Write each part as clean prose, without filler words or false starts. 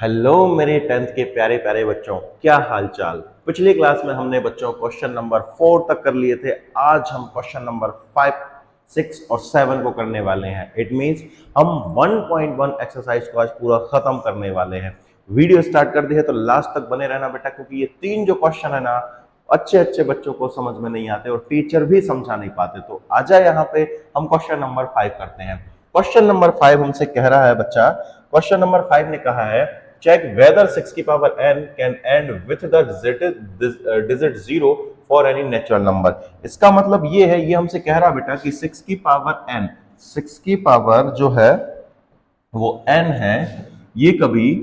Hello मेरे 10th के प्यारे प्यारे बच्चों, क्या हाल चाल। पिछली क्लास में हमने बच्चों क्वेश्चन नंबर 4 तक कर लिए थे। आज हम क्वेश्चन नंबर 5, 6 और 7 को करने वाले हैं। इट मींस हम 1.1 एक्सरसाइज को आज पूरा खत्म करने वाले हैं। वीडियो स्टार्ट कर दी है तो लास्ट तक बने रहना बेटा, क्योंकि ये 3 जो क्वेश्चन है ना, अच्छे अच्छे बच्चों को समझ में नहीं आते और टीचर भी समझा नहीं पाते। तो आजा यहाँ पे हम क्वेश्चन नंबर 5 करते हैं। क्वेश्चन नंबर 5 हमसे कह रहा है बच्चा, क्वेश्चन नंबर 5 ने कहा है check whether 6 की power n can end with the digit 0 for any natural number। इसका मतलब ये है, ये हमसे कह रहा बेटा कि 6 की पावर n, 6 की पावर जो है वो n है, ये कभी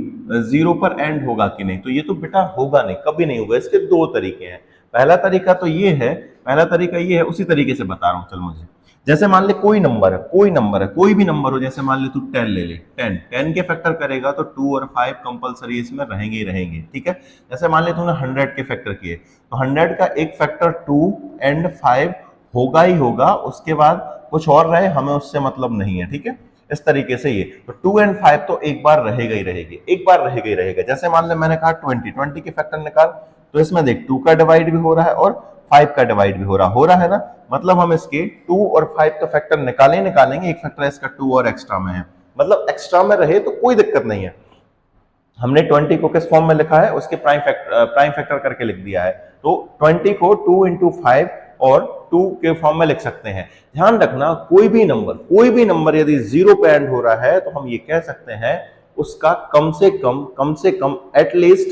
0 पर एंड होगा कि नहीं। तो ये तो बेटा होगा नहीं, कभी नहीं होगा। इसके दो तरीके हैं। पहला तरीका तो ये है, पहला तरीका ये है, उसी तरीके से बता रहा हूं। चल मुझे, जैसे मान ले कोई नंबर है, कोई नंबर है, कोई भी नंबर हो, जैसे मान ले तू 10 ले ले, 10 10 के फैक्टर करेगा तो 2 और 5 कंपलसरी इसमें रहेंगे ही रहेंगे। ठीक है। जैसे मान ले तूने 100 के फैक्टर किए तो 100 का एक फैक्टर 2 एंड 5 होगा ही होगा, उसके बाद कुछ और रहे हमें उससे मतलब नहीं है। ठीक है। इस तरीके से ये तो 2 एंड 5 तो एक बार रहेगा ही रहेगी, एक बार रहेगा ही रहेगा। जैसे मान ले मैंने कहा 20 के फैक्टर निकाल, तो इसमें देख 2 का डिवाइड भी हो रहा है और 5 का डिवाइड भी हो रहा है ना। मतलब हम इसके 2 और 5 का फैक्टर निकालेंगे। एक फैक्टर इसका 2 और एक्स्ट्रा में है, मतलब एक्स्ट्रा में रहे तो कोई दिक्कत नहीं है। हमने 20 को किस फॉर्म में लिखा है, उसके प्राइम फैक्टर करके लिख दिया है। तो 20 को 2 इंटू 5 और 2 के फॉर्म में लिख सकते हैं। ध्यान रखना, कोई भी नंबर यदि 0 पे एंड हो रहा है तो हम ये कह सकते हैं उसका कम से कम एटलीस्ट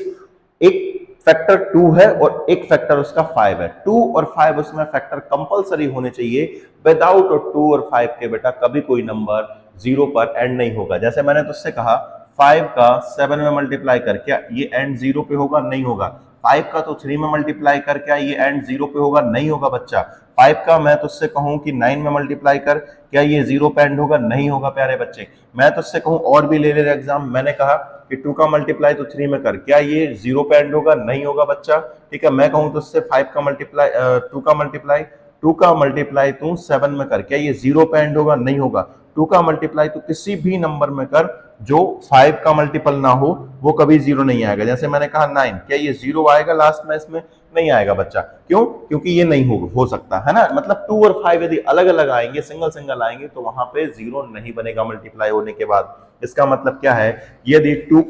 एक फैक्टर 2 है और एक फैक्टर उसका 5 है। 2 और 5 उसमें फैक्टर कंपलसरी होने चाहिए। विदाउट और 2 और 5 के बेटा कभी कोई नंबर 0 पर एंड नहीं होगा। जैसे मैंने तुझसे कहा 5 का 7 में मल्टीप्लाई कर, क्या ये एंड 0 पे होगा? नहीं होगा। 5 का तो 3 में मल्टीप्लाई कर, क्या ये एंड 0 पे होगा? नहीं होगा बच्चा। 5 का मैं तुझसे कहूं कि 9 में मल्टीप्लाई कर, क्या ये 0 पे एंड होगा? नहीं होगा प्यारे बच्चे। मैं तुझसे कहूं और भी ले ले एग्जाम, मैंने कहा कि 2 का मल्टीप्लाई तो 3 में कर, क्या ये 0 पे एंड होगा? नहीं होगा बच्चा। ठीक है। मैं कहूं तुझसे 5 का मल्टीप्लाई 2 का मल्टीप्लाई तू 7 में कर, क्या ये 0 पे एंड होगा? नहीं होगा। 2 का मल्टीप्लाई तो किसी भी नंबर में कर जो 5 का मल्टीपल ना हो, वो कभी 0 नहीं आएगा। जैसे मैंने कहा 9, क्या ये 0 आएगा लास्ट में? इसमें नहीं आएगा बच्चा। क्यों? क्योंकि ये नहीं हो सकता है ना। मतलब 2 और 5 यदि अलग अलग आएंगे, सिंगल सिंगल आएंगे, तो वहां पे 0 नहीं बनेगा मल्टीप्लाई होने के बाद। इसका मतलब क्या है, यदि 2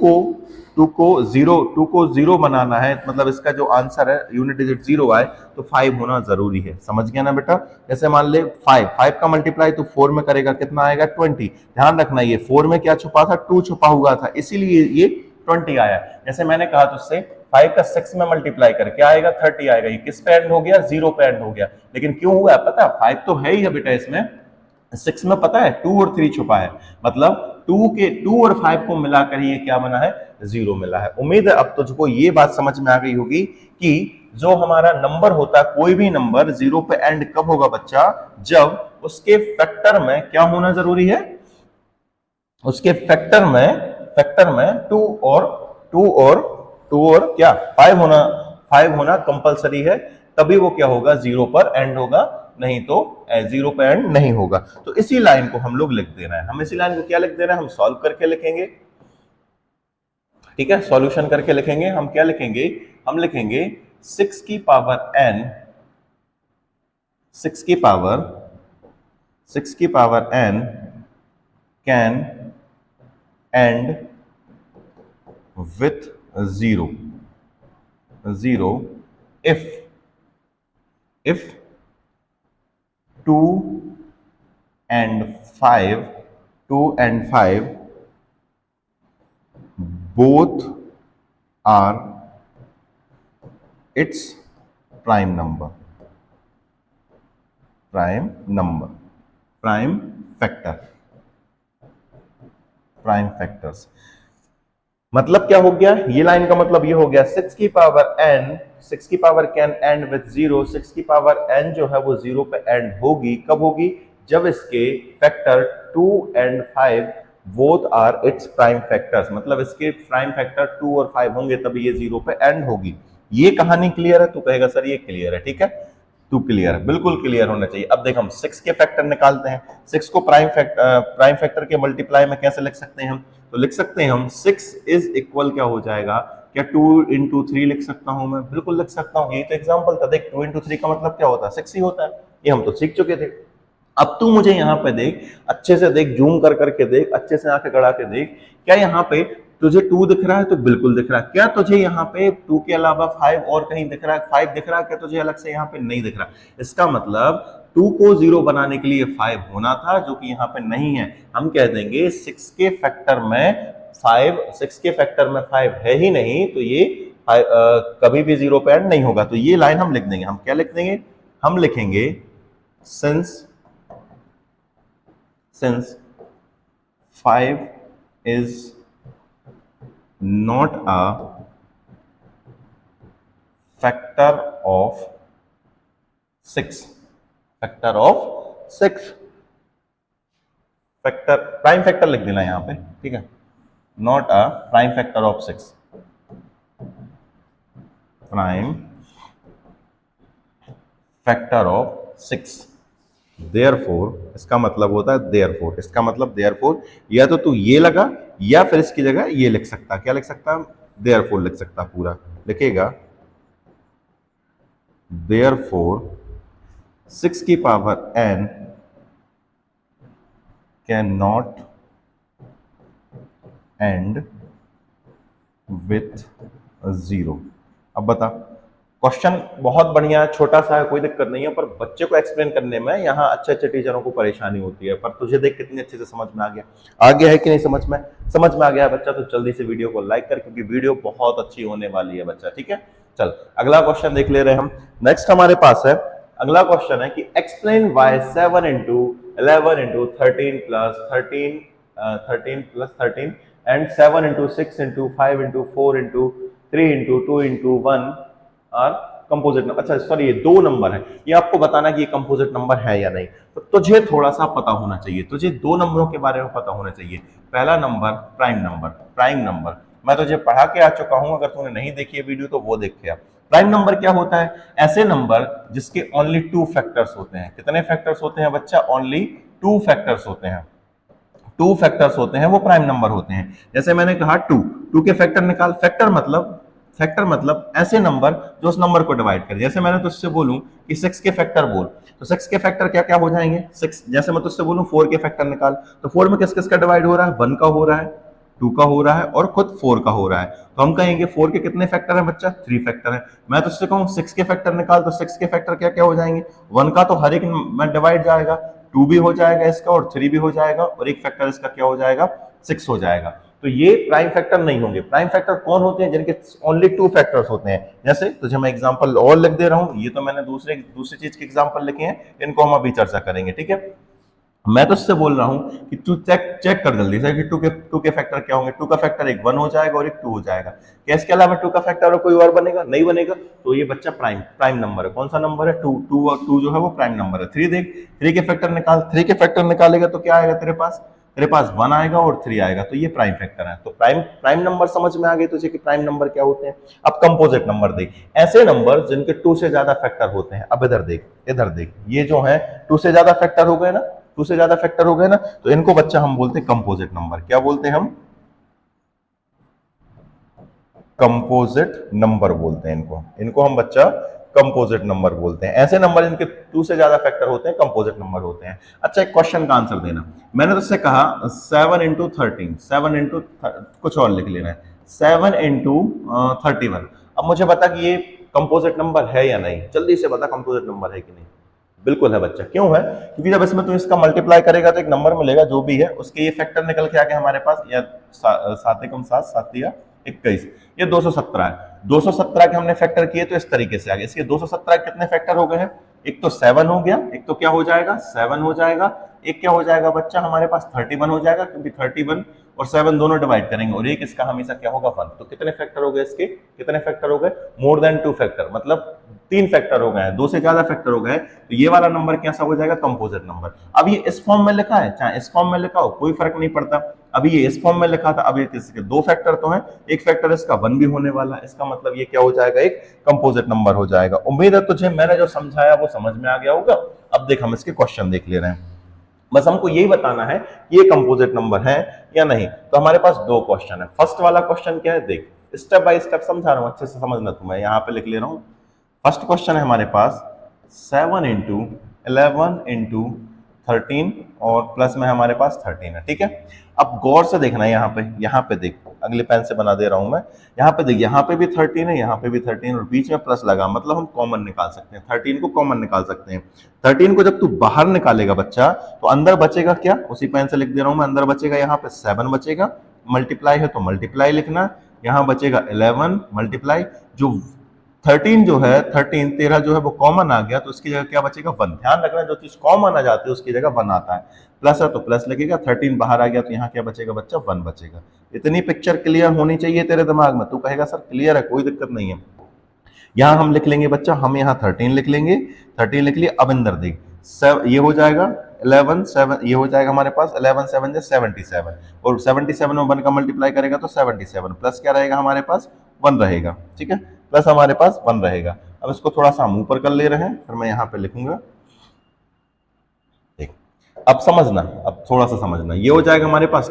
को 0 बनाना है, मतलब इसका जो आंसर है यूनिट डिजिट 0 आए, तो 5 होना जरूरी है। समझ गया ना बेटा। जैसे मान ले 5 का मल्टीप्लाई तो 4 में करेगा, कितना आएगा? 20। ध्यान रखना, ये 4 में क्या छुपा था? 2 छुपा हुआ था, इसीलिए ये 20 आया। जैसे मैंने कहा तुझसे 5 का 6 में मल्टीप्लाई कर, क्या आएगा? 30 आएगा। ये किस पे एंड हो गया? 0 पे एंड हो गया। लेकिन क्यों हुआ है पता है? 5 तो है ही है बेटा इसमें, 6 में पता है 2 और 3 छुपा है। मतलब 2 और 5 को मिलाकर ये क्या बना है? 0 मिला है। उम्मीद है अब तुझको ये बात समझ में आ गई होगी कि जो हमारा नंबर होता है, कोई भी नंबर 0 पे एंड कब होगा बच्चा? जब उसके फैक्टर में क्या होना जरूरी है? उसके फैक्टर में 2 और क्या 5 होना कंपलसरी है। तभी वो क्या होगा? 0 पर एंड होगा, नहीं तो 0 पर एंड नहीं होगा। तो इसी लाइन को हम लोग लिख दे रहे हैं। हम इसी लाइन को क्या लिख दे रहे हैं? हम सॉल्व करके लिखेंगे। ठीक है। सॉल्यूशन करके लिखेंगे। हम क्या लिखेंगे? हम लिखेंगे 6 की पावर n, 6 की पावर 6 की power n can and with 0 if 2 and 5 both are its prime number, prime factors। मतलब क्या हो गया? ये लाइन का मतलब ये हो गया 6 की पावर कैन एंड विथ 0। 6 की पावर n जो है वो 0 पे एंड होगी। कब होगी? जब इसके factor 2 and 5 both are its prime factors, मतलब इसके प्राइम फैक्टर 2 और 5 होंगे तभी ये 0 पे एंड होगी। ये कहानी क्लियर है? तो कहेगा सर ये क्लियर है। ठीक है। तू क्लियर, बिल्कुल क्लियर होना चाहिए। अब देख हम 6 के फैक्टर निकालते हैं। 6 को प्राइम फैक्टर के मल्टीप्लाई में कैसे लिख सकते हैं हम? तो लिख सकते हैं हम 6 इज इक्वल क्या हो जाएगा, क्या 2 इंटू 3 लिख सकता हूं मैं? बिल्कुल लिख सकता हूं, यही तो एग्जाम्पल था। देख 2 इंटू 3 का मतलब क्या होता है? 6 ही होता है, ये हम तो सीख चुके थे। अब तू मुझे यहाँ पे देख, अच्छे से देख, जूम कर करके देख, अच्छे से आंखें गड़ा के देख, क्या यहाँ पे तुझे 2 दिख रहा है? तो बिल्कुल दिख रहा है। क्या तुझे यहाँ पे 2 के अलावा 5 और कहीं दिख रहा है? 5 दिख रहा है क्या तुझे अलग से? यहाँ पे नहीं दिख रहा। इसका मतलब 2 को 0 बनाने के लिए 5 होना था, जो कि यहाँ पे नहीं है। हम कह देंगे 6 के फैक्टर में 5, 6 के फैक्टर में 5 है ही नहीं, तो ये कभी भी 0 पे एंड नहीं होगा। तो ये लाइन हम लिख देंगे। हम क्या लिख देंगे? हम लिखेंगे since 5 is not a factor of 6, factor prime factor लिख देना यहां पे, ठीक है, not a prime factor of 6, prime factor of 6। Therefore इसका मतलब होता है देयरफॉर, इसका मतलब देयरफॉर या तो तू ये लगा या फिर इसकी जगह ये लिख सकता। क्या लिख सकता? देयरफॉर लिख सकता, पूरा लिखेगा देयरफॉर 6 की power n can not and with 0। अब बता, क्वेश्चन बहुत बढ़िया है, छोटा सा है, कोई दिक्कत नहीं है, पर बच्चे को एक्सप्लेन करने में यहाँ अच्छे अच्छे टीचरों को परेशानी होती है। पर तुझे देख कितनी अच्छे से समझ में आ गया है कि नहीं? समझ में आ गया है बच्चा? तो जल्दी से वीडियो को लाइक कर, क्योंकि वीडियो बहुत अच्छी होने वाली है बच्चा, ठीक है। चल अगला क्वेश्चन देख ले रहे हम। नेक्स्ट हमारे पास है, अगला क्वेश्चन है कि explain why 7 into 11 into 13 plus 13 and 7 into 6 into 5 into 4 into 3 into 2 into 1 are composite number. अच्छा सॉरी, ये 2 नंबर है, ये आपको बताना कि ये कंपोजिट नंबर है या नहीं। तो तुझे थोड़ा सा पता होना चाहिए, तुझे 2 नंबरों के बारे में पता होना चाहिए। पहला नंबर प्राइम नंबर मैं तुझे पढ़ा के आ चुका हूं, अगर तूने नहीं देखी है वीडियो तो वो देख के आ। प्राइम नंबर क्या होता है? ऐसे नंबर जिसके ओनली 2 फैक्टर्स होते हैं। कितने फैक्टर्स होते हैं बच्चा? ओनली 2 फैक्टर्स होते हैं। 2 फैक्टर्स होते हैं वो प्राइम नंबर होते हैं। जैसे मैंने कहा 2 के फैक्टर निकाल। फैक्टर मतलब ऐसे नंबर जो उस नंबर को डिवाइड करे। जैसे मैंने तुझसे बोलूं कि 6 के फैक्टर बोल, तो 6 के फैक्टर क्या क्या हो जाएंगे? 6, जैसे मैं तुझसे बोलूं 4 के फैक्टर निकाल, तो 4 में किस किस का डिवाइड हो रहा है? 1 का हो रहा है, 2 का हो रहा है और खुद 4 का हो रहा है। तो हम कहेंगे 4 के कितने फैक्टर है बच्चा? 3 फैक्टर है। मैं तुझसे कहूं 6 के फैक्टर निकाल, तो 6 के फैक्टर क्या क्या हो जाएंगे? 1 का तो हर एक में डिवाइड जाएगा, 2 भी हो जाएगा इसका और 3 भी हो जाएगा, और एक फैक्टर इसका क्या हो जाएगा? 6 हो जाएगा। तो ये प्राइम फैक्टर नहीं होंगे। प्राइम फैक्टर कौन होते हैं? जिनके ओनली 2 फैक्टर्स होते हैं। जैसे तुझे मैं एग्जांपल और लिख दे रहा हूं, ये तो मैंने दूसरी चीज के एग्जांपल लिखे हैं, इनको हम अभी चर्चा करेंगे, ठीक है। मैं तो उससे बोल रहा हूं कि तू चेक कर जल्दी से कि 2 के फैक्टर क्या होंगे। 2 का फैक्टर एक 1 हो जाएगा और एक 2 हो जाएगा। क्या इसके अलावा 2 का फैक्टर और कोई और बनेगा? नहीं बनेगा। तो ये बच्चा प्राइम नंबर है। कौन सा नंबर है? 2 जो है वो प्राइम नंबर है। 3 देख, 3 के फैक्टर निकाल, 3 के फैक्टर निकालेगा तो क्या आएगा तेरे पास? 1 आएगा और 3 आएगा, तो ये प्राइम फैक्टर है। तो प्राइम नंबर समझ में आ गए तुझे कि प्राइम नंबर क्या होते हैं। अब कंपोजिट नंबर देख, ऐसे नंबर जिनके 2 से ज्यादा फैक्टर होते हैं। अब इधर देख, ये जो है 2 से ज्यादा फैक्टर हो गए ना, 2 से ज्यादा फैक्टर हो गए ना, तो इनको बच्चा हम बोलते हैं कंपोजिट नंबर। क्या बोलते हैं हम? कंपोजिट नंबर बोलते हैं इनको हम बच्चा कंपोजिट नंबर बोलते हैं। ऐसे नंबर जिनके 2 से ज्यादा फैक्टर होते हैं कंपोजिट नंबर होते हैं। अच्छा, एक क्वेश्चन का आंसर देना। मैंने तुझसे कहा 7 इंटू 13, 7 इंटू कुछ और लिख लेना है, 7 इंटू 31। अब मुझे बता कि ये कंपोजिट नंबर है या नहीं, जल्दी से बता कंपोजिट नंबर है कि नहीं। बिल्कुल है बच्चा। क्यों है? क्योंकि जब इसमें तू इसका मल्टीप्लाई करेगा तो एक नंबर मिलेगा जो भी है, उसके ये फैक्टर निकल के आ गए हमारे पास, या 7 एकम 7, 7 या 21, ये 217 है। 217 के हमने फैक्टर किए तो इस तरीके से आ गए। इसके 217 कितने फैक्टर हो गए हैं? एक तो 7 हो गया, एक तो क्या हो जाएगा? 7 हो जाएगा, एक क्या हो जाएगा बच्चा हमारे पास? 31 हो जाएगा, क्योंकि 31 और 7 दोनों डिवाइड करेंगे, और एक इसका हमेशा क्या होगा? 1। तो कितने फैक्टर हो गए इसके? कितने फैक्टर हो गए? मोर देन 2 फैक्टर, मतलब तीन फैक्टर हो गए हैं, दो से ज्यादा फैक्टर हो गए, तो ये वाला नंबर कैसा हो जाएगा, कंपोजिट नंबर। अब ये इस फॉर्म में लिखा है चाहे इस फॉर्म में लिखा हो, कोई फर्क नहीं पड़ता। अभी ये इस फॉर्म में लिखा था, अब ये इसके दो फैक्टर तो हैं, एक फैक्टर इसका वन भी होने वाला है, इसका मतलब ये क्या हो जाएगा, एक कंपोजिट नंबर हो जाएगा। उम्मीद है तुझे मैंने जो समझाया वो समझ में आ गया होगा। अब देख हम इसके क्वेश्चन देख ले रहे हैं, बस हमको यही बताना है कि ये कंपोजिट नंबर है या नहीं। तो हमारे पास दो क्वेश्चन है। फर्स्ट वाला क्वेश्चन क्या है, देख स्टेप बाय स्टेप समझा रहा हूं, अच्छे से समझना। तू मैं यहाँ पे लिख ले रहा हूं। फर्स्ट क्वेश्चन है हमारे पास 7 इंटू 11 इंटू 13 और प्लस में हमारे पास 13 है, ठीक है। अब गौर से देखना है, यहाँ पे देख, अगले पेन से बना दे रहा हूं मैं। यहाँ पे देख, यहाँ पे भी 13 है, यहाँ पे भी 13 और बीच में प्लस लगा, मतलब हम कॉमन निकाल सकते हैं, 13 को कॉमन निकाल सकते हैं। 13 को जब तू बाहर निकालेगा बच्चा, तो अंदर बचेगा क्या, उसी पेन से लिख दे रहा हूं मैं। अंदर बचेगा यहाँ पे 7 बचेगा, मल्टीप्लाई है तो मल्टीप्लाई लिखना। यहाँ बचेगा 11 मल्टीप्लाई, जो 13 जो है 13 जो है वो कॉमन आ गया, तो उसकी जगह क्या बचेगा, 1। ध्यान रखना जो चीज कॉमन आ जाती है उसकी जगह 1 आता है। प्लस है तो प्लस लगेगा, 13 बाहर आ गया तो यहाँ क्या बचेगा बच्चा, 1 बचेगा। इतनी पिक्चर क्लियर होनी चाहिए तेरे दिमाग में। तू कहेगा सर क्लियर है, कोई दिक्कत नहीं है। यहाँ हम लिख लेंगे बच्चा, हम यहाँ 13 लिख लेंगे, 13 लिख लिया। अब अंदर देख, ये हो जाएगा 11 7, ये हो जाएगा हमारे पास 11 7 77, और 77 में 1 का मल्टीप्लाई करेगा तो 77, प्लस क्या रहेगा हमारे पास, 1 रहेगा, ठीक है। प्लस हमारे पास 1 रहेगा। अब इसको थोड़ा सा हम ऊपर कर ले रहे हैं, फिर मैं यहाँ पे लिखूंगा। देख अब समझना, अब थोड़ा सा समझना, ये हो जाएगा हमारे पास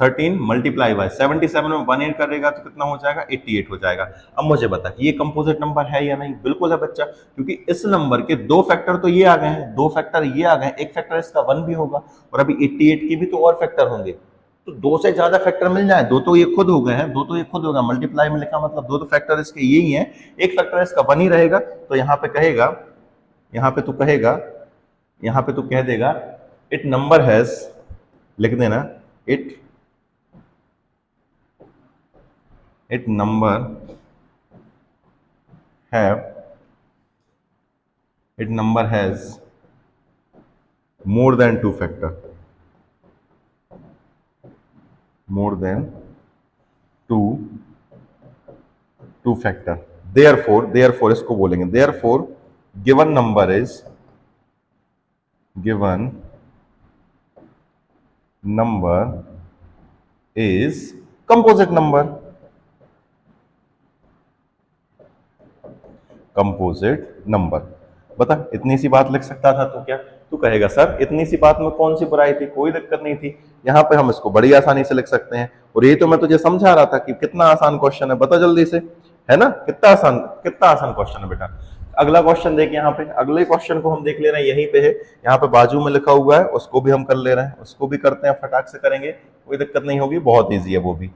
13 मल्टीप्लाई बाय 77 में 1 ऐड करेगा तो कितना हो जाएगा, 88 हो जाएगा। अब मुझे बता ये कंपोजिट नंबर है या नहीं। बिल्कुल है बच्चा, क्योंकि इस नंबर के दो फैक्टर तो ये आ गए हैं, दो फैक्टर ये आ गए, एक फैक्टर इसका 1 भी होगा, और अभी 88 के भी तो और फैक्टर होंगे। तो दो से ज्यादा फैक्टर मिल जाए, दो तो ये खुद हो गए हैं, दो तो ये खुद होगा, मल्टीप्लाई में लिखा मतलब दो तो फैक्टर इसके यही है, एक फैक्टर इसका 1 ही रहेगा। तो यहाँ पे कहेगा, यहाँ पे तू कहेगा, यहाँ पे तू कह देगा इट नंबर हैज, लिख देना it number has more than two factor, more than two factor, therefore इसको बोलेंगे, therefore given number is composite number, composite number. बता इतनी सी बात लिख सकता था तो क्या, तू कहेगा सर इतनी सी बात में कौन सी बुराई थी, कोई दिक्कत नहीं थी। यहाँ पे हम इसको बड़ी आसानी से लिख सकते हैं, और ये तो मैं तुझे समझा रहा था कि कितना आसान क्वेश्चन है, बता जल्दी से, है ना, कितना आसान क्वेश्चन है बेटा। अगला क्वेश्चन देख, यहाँ पे अगले क्वेश्चन को हम देख ले रहे हैं, यहीं पे है, यहाँ पे बाजू में लिखा हुआ है, उसको भी हम कर ले रहे हैं, उसको भी करते हैं, फटाक से करेंगे, कोई दिक्कत नहीं होगी, बहुत ईजी है वो भी।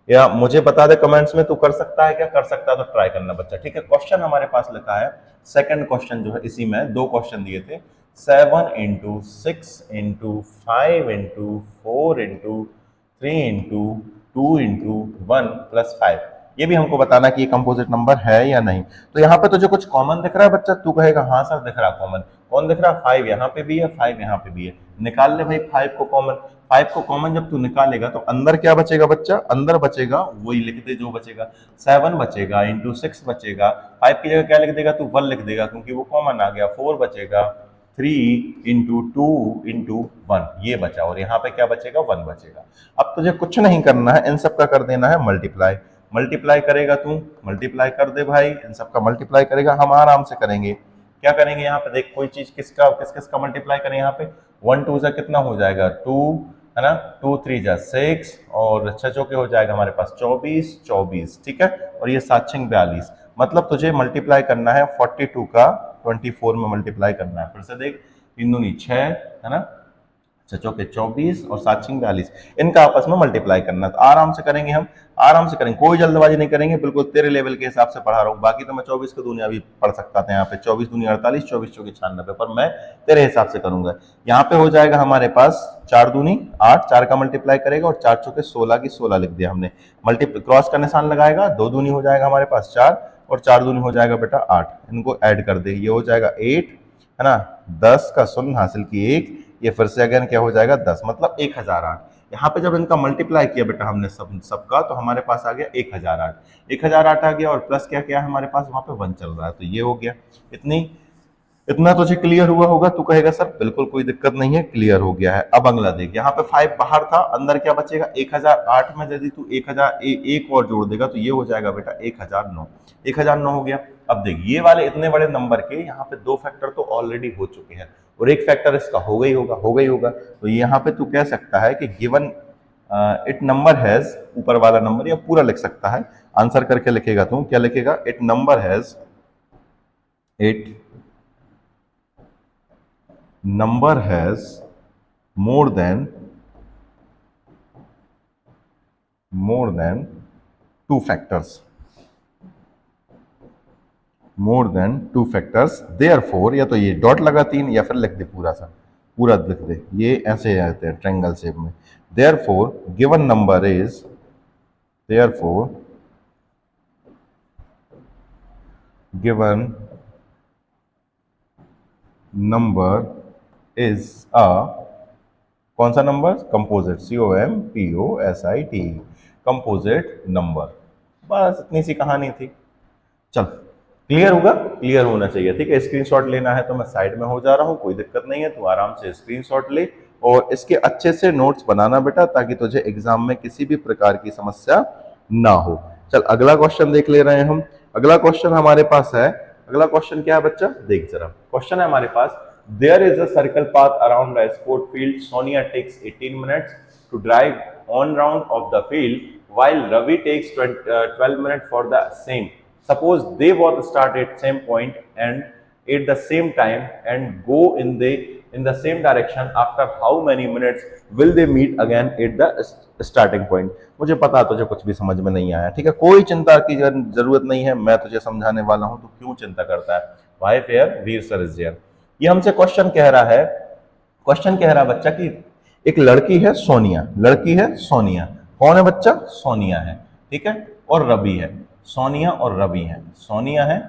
या मुझे बता दे कमेंट्स में, तू कर सकता है क्या, कर सकता है तो ट्राई करना बच्चा, ठीक है। क्वेश्चन हमारे पास लिखा है, सेकंड क्वेश्चन जो है, इसी में दो क्वेश्चन दिए थे, 7 into 6 into 5 into 4 into 3 into 2 into 1 plus 5। ये भी हमको बताना कि ये कंपोजिट नंबर है या नहीं। तो यहाँ पे तुझे कुछ कॉमन दिख रहा है बच्चा, तू कहेगा हाँ सर दिख रहा कॉमन, कौन दिख रहा है, 5 यहाँ पे भी है, 5 यहाँ पे भी है, निकाल ले भाई 5 को कॉमन। 5 को कॉमन जब तू निकालेगा तो अंदर क्या बचेगा बच्चा, अंदर बचेगा वही लिख दे जो बचेगा, 7 बचेगा इंटू 6 बचेगा, 5 की जगह क्या लिख देगा तू, 1 लिख देगा क्योंकि वो कॉमन आ गया, 4 बचेगा, 3 इंटू 2 इंटू 1 ये बचा, और यहाँ पे क्या बचेगा, 1 बचेगा। अब तुझे कुछ नहीं करना है, इन सब का कर देना है मल्टीप्लाई। मल्टीप्लाई करेगा तू, मल्टीप्लाई कर दे भाई, इन सब का मल्टीप्लाई करेगा, हम आराम से करेंगे। क्या करेंगे यहाँ पे देख, कोई चीज किस किस का मल्टीप्लाई करें, यहाँ पे 1 2 जा कितना हो जाएगा 2, है ना, 2 3 जा 6, और 6 चौके हो जाएगा हमारे पास 24, ठीक है, और ये 7 6 42, मतलब तुझे मल्टीप्लाई करना है 42 का 24 में मल्टीप्लाई करना है। फिर से देख, 3 दूनी 6, है ना, 6 चौके 24 और 7 6 42, इनका आपस में मल्टीप्लाई करना है। तो आराम से करेंगे, हम आराम से करेंगे, कोई जल्दबाजी नहीं करेंगे, बिल्कुल तेरे लेवल के हिसाब से पढ़ा रहा हूँ। बाकी तो मैं 24 की दुनिया भी पढ़ सकता था, यहाँ पे 24 दूनी 48, 24 चौके 96, पर मैं तेरे हिसाब से करूंगा। यहाँ पे हो जाएगा हमारे पास 4 दूनी 8, 4 का मल्टीप्लाई करेगा, और 4 चौके 16 की 16 लिख दिया हमने, मल्टीप्लाई क्रॉस का निशान लगाएगा, 2 दूनी हो जाएगा हमारे पास 4, और 4 दूनी हो जाएगा बेटा 8, इनको ऐड कर दे, ये हो जाएगा 8, है ना, 10 का शून्य हासिल की 1, ये फिर से अगेन क्या हो जाएगा 10, मतलब 1008। यहाँ पे जब इनका मल्टीप्लाई किया बेटा हमने सबका तो हमारे पास आ गया 1008। 1008 आ गया और प्लस क्या क्या है हमारे पास वहां पे 1 चल रहा है, तो ये हो गया। इतनी इतना तुझे क्लियर हुआ होगा, तू कहेगा सर बिल्कुल कोई दिक्कत नहीं है, क्लियर हो गया है। अब अगला देख, यहाँ पे 5 बाहर था, अंदर क्या बचेगा 1008 में यदि तू 1000 एक और जोड़ देगा तो ये हो जाएगा बेटा 1009। 1009 हो गया। अब देख ये वाले इतने बड़े नंबर के यहाँ पे 2 फैक्टर तो ऑलरेडी हो चुके हैं और एक फैक्टर इसका हो गई होगा, हो गई होगा। तो यहाँ पे तू कह सकता है कि गिवन इट नंबर हैज, ऊपर वाला नंबर या पूरा लिख सकता है, आंसर करके लिखेगा तू, क्या लिखेगा, it number has, it number has more than 2 factors, more than 2 factors, therefore या तो ये डॉट लगा 3 या फिर लिख दे पूरा सा, पूरा लिख दे, ये ऐसे आते हैं ट्रायंगल शेप में। therefore given number is, therefore given number is a, कौन सा number, composite, COMPOSIT, composite number. बस इतनी सी कहानी थी। चल क्लियर होगा, क्लियर होना चाहिए, ठीक है। स्क्रीनशॉट लेना है तो मैं साइड में हो जा रहा हूँ, कोई दिक्कत नहीं है, तू आराम से स्क्रीनशॉट ले और इसके अच्छे से नोट्स बनाना बेटा, ताकि तुझे एग्जाम में किसी भी प्रकार की समस्या ना हो। चल अगला क्वेश्चन देख ले रहे हैं हम। अगला क्वेश्चन हमारे पास है, अगला क्वेश्चन क्या है बच्चा, देख जरा। क्वेश्चन है हमारे पास, there is a circle path around a sport field. Sonia takes 18 minutes to drive on round of the field, while Ravi takes 12 minutes for the same. Suppose they both start at same point and at the same time and go in the same direction. After how many minutes will they meet again at the starting point? मुझे पता तुझे कुछ भी समझ में नहीं आया, ठीक है, कोई चिंता की जरूरत नहीं है, मैं तुझे समझाने वाला हूं, तो क्यों चिंता करता है। Why fear? Veer sir is there. ये हमसे क्वेश्चन कह रहा है, क्वेश्चन कह रहा है बच्चा कि एक लड़की है सोनिया, लड़की है सोनिया, कौन है बच्चा, सोनिया है, ठीक है, और रवि है। सोनिया और रवि है, सोनिया है,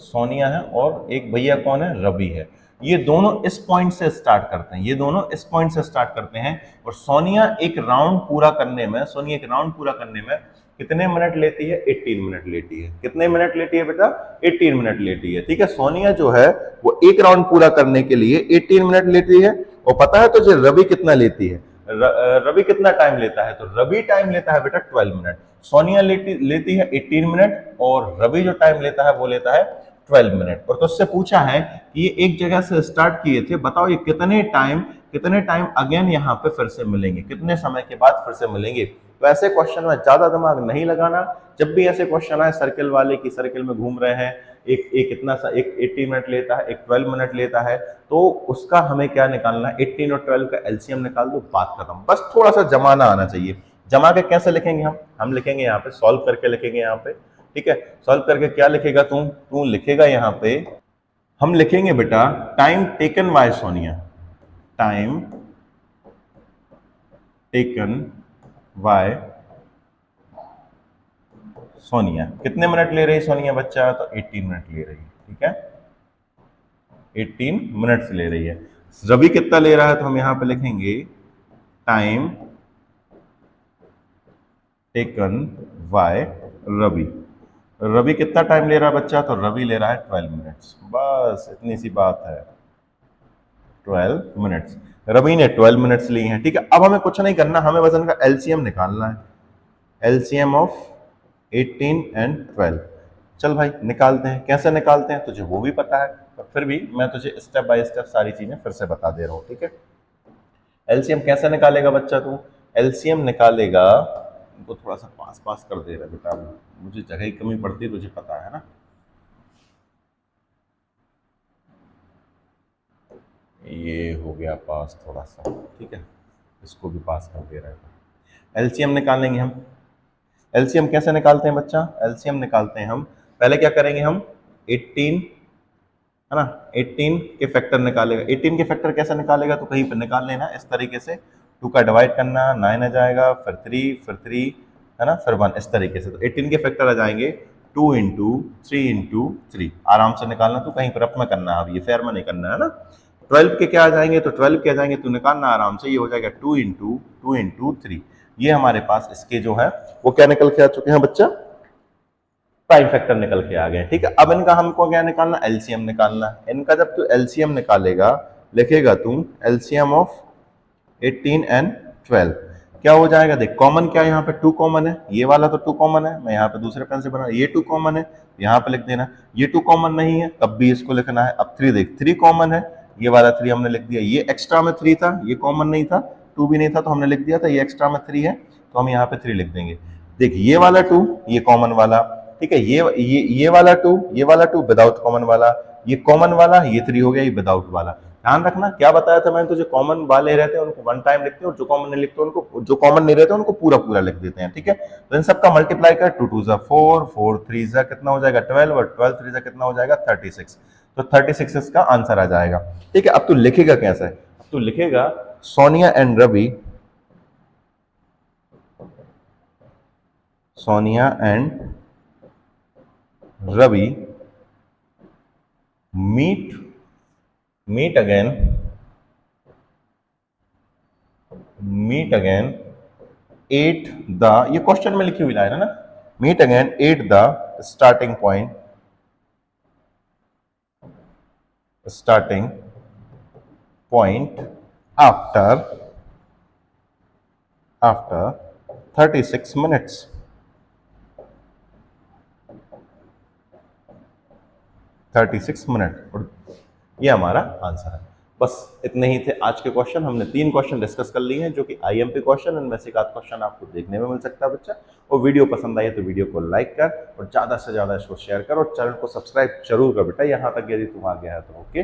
सोनिया है और एक भैया कौन है, रवि है। ये दोनों इस पॉइंट से स्टार्ट करते हैं, ये दोनों इस पॉइंट से स्टार्ट करते हैं और सोनिया एक राउंड पूरा करने में, सोनिया एक राउंड पूरा करने में कितने मिनट लेती है, 18 मिनट लेती है। कितने मिनट लेती है बेटा, 18 मिनट लेती है, ठीक है। सोनिया जो है वो एक राउंड पूरा करने के लिए 18 मिनट लेती है। और पता है तुझे रवि कितना लेती है, रवि कितना टाइम लेता है, तो रवि टाइम लेता है बेटा 12 मिनट। सोनिया लेती है 18 मिनट और रवि जो टाइम लेता है वो लेता है 12 मिनट। और तो उससे पूछा है कि ये एक जगह से स्टार्ट किए थे, बताओ ये कितने टाइम अगेन यहाँ पे फिर से मिलेंगे, कितने समय के बाद फिर से मिलेंगे। तो ऐसे क्वेश्चन में ज्यादा दिमाग नहीं लगाना। जब भी ऐसे क्वेश्चन आए सर्किल वाले की, सर्किल में घूम रहे हैं, एक कितना सा, एक 18 मिनट लेता है, एक 12 मिनट लेता है, तो उसका हमें क्या निकालना है, 18 और 12 का एलसीएम निकाल दो, बात खत्म। बस थोड़ा सा जमाना आना चाहिए। जमा के कैसे लिखेंगे हम लिखेंगे यहाँ पे, सॉल्व करके लिखेंगे यहाँ पे, ठीक है। सॉल्व करके क्या लिखेगा तू लिखेगा यहाँ पे, हम लिखेंगे बेटा time taken bye Sonia, time taken bye Sonia. कितने मिनट ले रही सोनिया बच्चा, तो 18 मिनट ले रही है, ठीक है, 18 मिनट्स ले रही है। रवि कितना ले रहा है, तो हम यहां पे लिखेंगे time taken by Ravi. Ravi कितना टाइम ले रहा है बच्चा, तो रवि ले रहा है 12 मिनट्स। बस इतनी सी बात है, 12 मिनट्स, रवि ने 12 मिनट्स ली हैं, ठीक है। अब हमें कुछ नहीं करना, हमें बस इनका एलसीएम निकालना है, एलसीएम ऑफ 18 एंड 12। चल भाई निकालते हैं, कैसे निकालते हैं तुझे वो भी पता है, पर फिर भी मैं तुझे स्टेप बाय स्टेप सारी चीजें फिर से बता दे रहा हूं, ठीक है। एलसीएम कैसे निकालेगा बच्चा, तू एलसीएम निकालेगा, तो थोड़ा सा पास पास कर दे रहा बेटा, मुझे जगह की कमी पड़ती है, तुझे पता है ना। ये हो गया पास थोड़ा सा, ठीक है, इसको भी पास कर दे रहा है। एलसीएम निकालेंगे हम, एलसीएम कैसे निकालते हैं बच्चा, एलसीएम निकालते हैं हम, पहले क्या करेंगे हम 18 है ना, 18 के फैक्टर निकालेगा। 18 के फैक्टर कैसे निकालेगा, तो कहीं पर निकाल लेना इस तरीके से, 2 का डिवाइड करना, 9 आ जाएगा, फिर 3 है ना, फिर 1, इस तरीके से। तो 18 के फैक्टर आ जाएंगे 2 इंटू 3 इंटू 3, आराम से निकालना, तो कहीं पर रफ में करना है, अब ये फेयर में नहीं करना है ना। 12 के क्या आ जाएंगे, तो 12 के आ जाएंगे, तो निकालना आराम से, ये हो जाएगा 2 इंटू 3। ये हमारे पास इसके जो है वो क्या निकल के आ चुके हैं बच्चा, प्राइम फैक्टर निकल के आ गए। ठीक है, अब इनका हमको क्या निकालना, एलसीएम निकालना है। इनका जब तू एलसीएम निकालेगा, लिखेगा तू एलसीएम ऑफ 18 एंड 12, क्या हो जाएगा, देख कॉमन क्या है, यहाँ पे 2 कॉमन है, ये वाला तो 2 कॉमन है, मैं यहाँ पे दूसरे पेन से बना, ये 2 कॉमन है, यहाँ पे लिख देना। ये 2 कॉमन नहीं है, तब भी इसको लिखना है। अब 3 देख, 3 कॉमन है, ये वाला 3 हमने लिख दिया, ये एक्स्ट्रा में 3 था, ये कॉमन नहीं था, 2 भी नहीं था, तो हमने लिख दिया था, ये एक्स्ट्रा में 3 है, तो हम यहाँ पे 3 लिख देंगे। देख ये वाला 2, ये कॉमन वाला, ठीक है, ये वाला 2, ये वाला 2 विदाउट कॉमन वाला, ये कॉमन वाला, ये 3 हो गया, ये विदाउट वाला। ध्यान रखना, क्या बताया था मैंने तुझे, कॉमन वाले रहते हैं उनको वन टाइम लिखते हैं, और जो कॉमन नहीं लिखते उनको, जो कॉमन नहीं रहते उनको पूरा पूरा लिख देते हैं। ठीक है, तो इन सबका मल्टीप्लाई कर, 2 2 जा 4, 4 3 जा कितना हो जाएगा 12, और 12 3 जा कितना हो जाएगा 36। तो 36 इसका आंसर आ जाएगा। ठीक है, अब तू लिखेगा कैसे, अब तू लिखेगा Sonia and Ravi, Sonia and Ravi meet again at the, ये क्वेश्चन में लिखी हुई लाइन है ना, meet again at the starting point after 36 minutes। 36 minute, और ये हमारा आंसर है। बस इतने ही थे आज के क्वेश्चन। हमने 3 क्वेश्चन डिस्कस कर लिए हैं जो कि आईएमपी क्वेश्चन, इनमें से एक आध क्वेश्चन आपको देखने में मिल सकता है बच्चा। और वीडियो पसंद आई तो वीडियो को लाइक कर, और ज़्यादा से ज़्यादा इसको शेयर कर, और चैनल को सब्सक्राइब जरूर कर बेटा, यहाँ तक यदि तुम आ गया है तो। ओके।